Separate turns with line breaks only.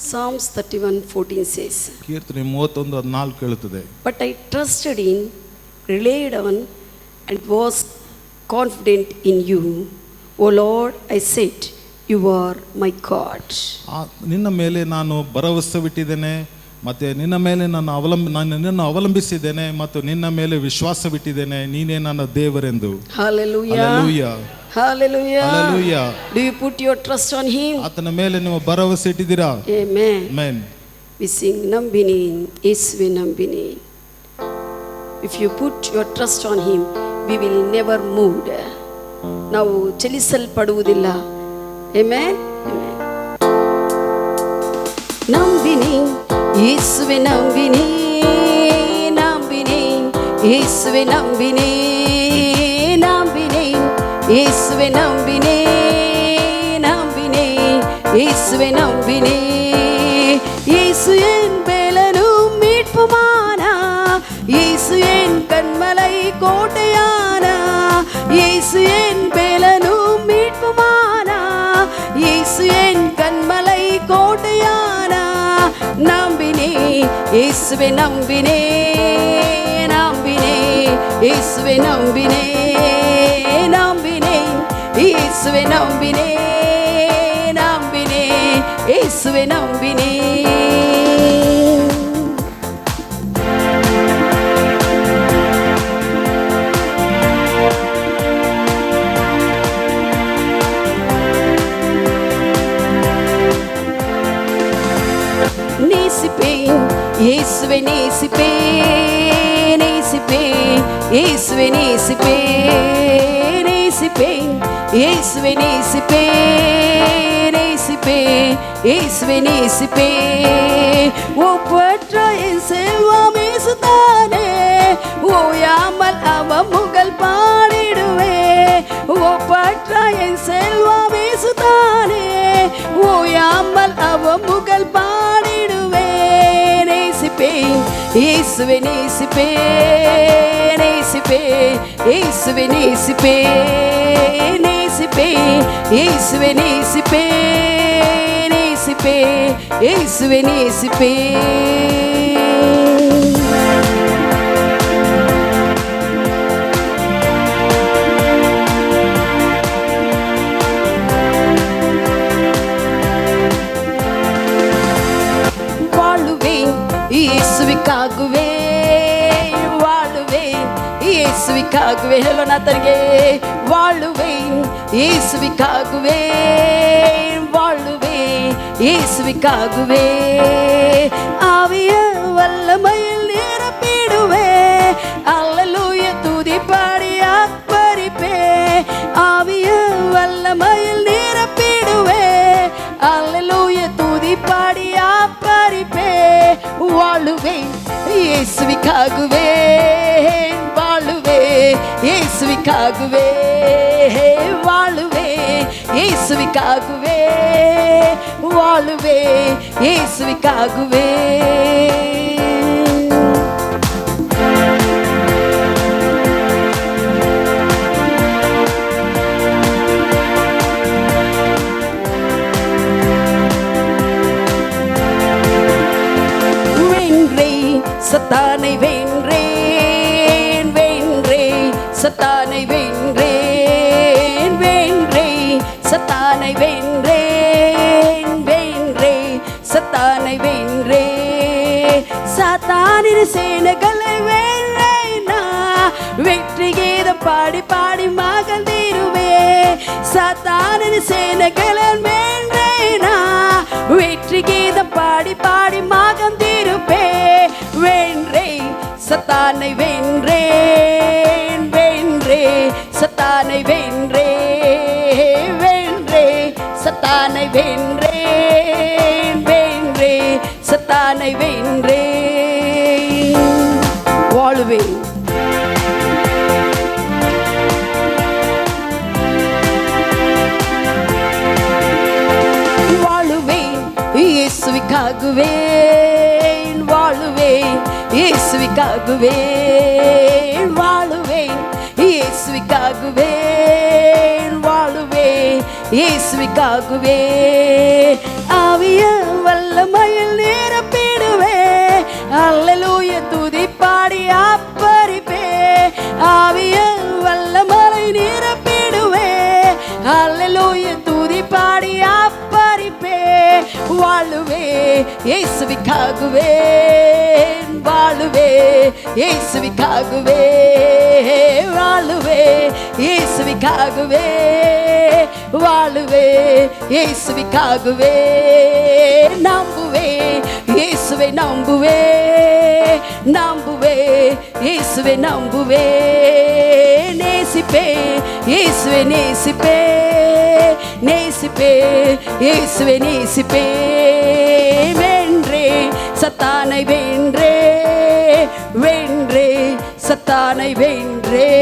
Psalms 31:14 says,
ಕೀರ್ತನೆ 31:14 ಹೇಳುತ್ತದೆ,
But I trusted in, relied on, and was confident in you. O Lord, I said, you are my God.
ನಿನ್ನ ಮೇಲೆ ನಾನು ಭರವಸವಿಟ್ಟಿದ್ದೇನೆ ಮತ್ತು ನಿನ್ನ ಮೇಲೆ ನಿನ್ನನ್ನು ಅವಲಂಬಿಸಿದ್ದೇನೆ ಮತ್ತು ನಿನ್ನ ಮೇಲೆ ವಿಶ್ವಾಸವಿಟ್ಟಿದ್ದೇನೆ, ನೀನೇ ನನ್ನ ದೇವರೆಂದು.
Hallelujah.
Hallelujah.
Hallelujah.
Hallelujah.
Do you put your trust on him?
ಆತನ ಮೇಲೆ ನೀವು ಭರವಸೆ ಇಟ್ಟಿದ್ದೀರಾ?
Amen.
Amen.
We sing ನಂಬಿನಿ ಯೇಸುವೆ ನಂಬಿನಿ. If you put your trust on him, we will never move. ನಾವು ಚಲಿಸಲ್ಪಡುವುದಿಲ್ಲ. Amen. Amen. ನಂಬಿನಿ ಯೇಸುವೆ ನಂಬಿನಿ, ನಂಬಿನಿ ಯೇಸುವೆ ನಂಬಿನಿ, ನಂಬಿನಿ ಯೇಸುವೆ ನಂಬಿನಿ, ನಂಬಿನಿ ಯೇசுவே நம்பினே. இயேசு என் பலனும் மீட்புமானா, இயேசு என் கண்மலை கோட்டையானா, இயேசு என் பலனும் மீட்புமானா, இயேசு என் கண்மலை கோட்டையானா. நம்பினே இயேசுவே நம்பினே, நம்பினே இயேசுவே நம்பினே, நம்பினே இயேசுவே நம்பினே, நம்பினே இயேசுவே நம்பினே. நேசிப்பேன் இயேசுவை நேசிப்பேன், நேசிப்பேன் இயேசுவை நேசிப்பேன், நேசிப்பேன் இயேசுவை நேசிப்பேன், நேசிப்பேன் இயேசுவை நேசிப்பேன். ஒப்பற்ற என் செல்வம் இயேசுதானே, ஓயாமல் அவன் புகழ் பாடிடுவேன். ஒப்பற்ற என் செல்வம் இயேசுதானே, ஓயாமல் அவன் புகழ் பாடிடுவேன். நேசிப்பேன் இயேசுவை நேசிப்பேன், நேசிப்பேன் இயேசுவை நேசிப்பேன், நேசிப்பேன் இயேசுவை நேசிப்பேன், நேசிப்பேன் இயேசுவை நேசிப்பேன். இயேசுவிக்காகவே வாழுவேன், இயேசுவிக்காகவே. ஹலோ நாதர்கே, வாழுவேன் இயேசுவிக்காகவே, வாழுவேன் இயேசுவிக்காகவே. ஆவிய வல்லமையில் நிரப்பிடுவேன், அல்லேலூயா துதி பாடி ஆர்ப்பரிப்பேன். ஆவிய வல்லமையில் நிரப்பிடுவேன், அல்லேலூயா துதி பாடி ஆர்ப்பரிப்பேன். வாழுவேன் இயேசுவிக்காகவே, வாழுவேன் இயேசுவிக்காகவே, வாழுவேன் இயேசுவிக்காகவே, வாழுவேன் இயேசுவிக்காகவே. சத்தானை வென்றேன், வென்றேன் சத்தானை வென்றேன், வென்றேன் சத்தானை வென்றேன், வென்றேன் சத்தானை வென்றேன். சாத்தானின் சேனைகளை வென்றேனா, வெற்றி கீதம் பாடி பாடி மகிழ்ந்திடுவேன். சாத்தானின் சேனைகளை வென்றேனா, வெற்றி கீதம் பாடி பாடி மகிழ்ந்திருப்பேன். வென்றேன் சத்தானை வென்றேன், வென்றேன் சத்தானை வென்றேன், வென்றேன் சத்தானை வென்றேன், வென்றேன் சத்தானை வென்றேன். வாழுவேன் வாழுவேன் இயேசுவிக்காகவே, வாழுவேன் இயேசுவிக்காகவே, வாழுவேன் இயேசுவிக்காகவே, வாழுவேன் இயேசுவிக்காகவே. ஆவிய வல்லமை வாழுவே இயேசுவுக்காகவே வாழுவே இயேசுவுக்காகவே வாழுவே இயேசுவுக்காகவே வாழுவே இயேசுவுக்காகவே நம்புவே இயேசுவை நம்புவே நம்புவே இயேசுவை நம்புவே நேசிப்பே இயேசுவை நேசிப்பே நேசிப்பே இயேசுவை நேசிப்பே வென்றே சத்தானை வென்றே வென்றே சத்தானை வென்றே